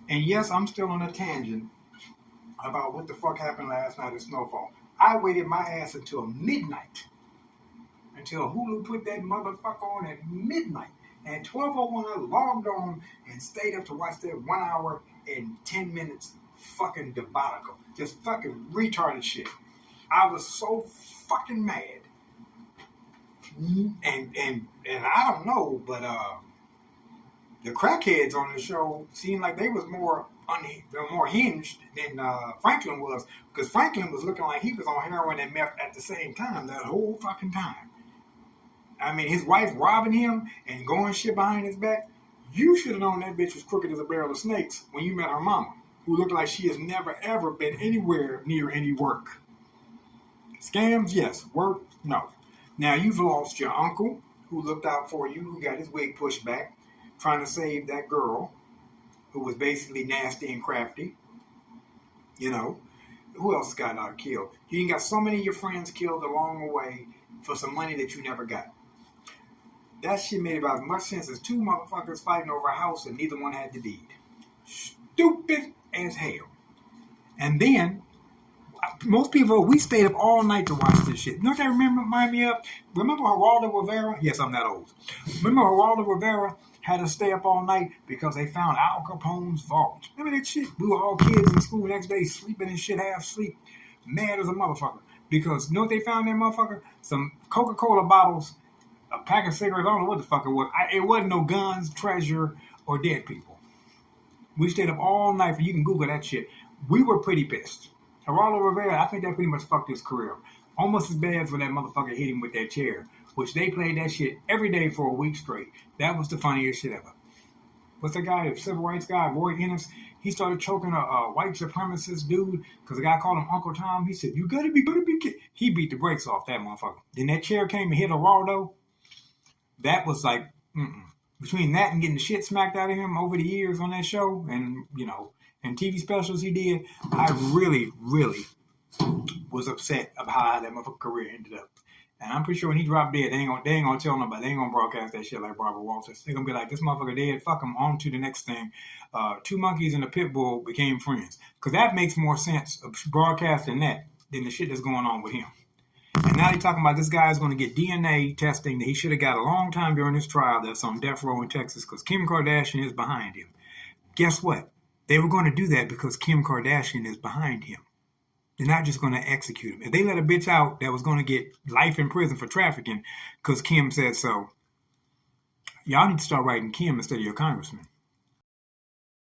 And yes, I'm still on a tangent about what the fuck happened last night at Snowfall. I waited my ass until midnight, until Hulu put that motherfucker on at midnight. And 12:01, I logged on and stayed up to watch that 1 hour and 10 minutes fucking debacle. Just fucking retarded shit. I was so fucking mad. And I don't know, but the crackheads on the show seemed like they was more hinged than Franklin was, because Franklin was looking like he was on heroin and meth at the same time that whole fucking time. I mean, his wife robbing him and going shit behind his back. You should have known that bitch was crooked as a barrel of snakes when you met her mama, who looked like she has never ever been anywhere near any work. Scams, yes. Work, no. Now you've lost your uncle, who looked out for you, who got his wig pushed back, trying to save that girl, who was basically nasty and crafty. You know, who else got killed? You got so many of your friends killed along the way for some money that you never got. That shit made about as much sense as two motherfuckers fighting over a house and neither one had the deed. Stupid as hell. And then, most people, we stayed up all night to watch this shit. Don't that remind me of? Remember Geraldo Rivera? Yes, I'm that old. Remember Geraldo Rivera had to stay up all night because they found Al Capone's vault. Remember that shit? We were all kids in school the next day, sleeping and shit, half sleep, mad as a motherfucker. Because you know what they found there, motherfucker? Some Coca-Cola bottles, a pack of cigarettes, I don't know what the fuck it was. It wasn't no guns, treasure, or dead people. We stayed up all night, you can Google that shit. We were pretty pissed. Geraldo Rivera, I think that pretty much fucked his career. Almost as bad as when that motherfucker hit him with that chair, which they played that shit every day for a week straight. That was the funniest shit ever. What's the guy, the civil rights guy, Roy Ennis? He started choking a white supremacist dude because the guy called him Uncle Tom. He said, "You gotta be kidding." He beat the brakes off that motherfucker. Then that chair came and hit Geraldo. That was like, between that and getting the shit smacked out of him over the years on that show, and and TV specials he did, I really, really was upset about how that motherfucker career ended up. And I'm pretty sure when he dropped dead, they ain't gonna tell nobody. They ain't gonna broadcast that shit like Barbara Walters. They're gonna be like, this motherfucker dead, fuck him, on to the next thing. Two monkeys and a pit bull became friends. Because that makes more sense of broadcasting that than the shit that's going on with him. And now they're talking about this guy's going to get DNA testing that he should have got a long time during his trial that's on death row in Texas because Kim Kardashian is behind him. Guess what? They were going to do that because Kim Kardashian is behind him. They're not just going to execute him. If they let a bitch out that was going to get life in prison for trafficking because Kim said so, y'all need to start writing Kim instead of your congressman.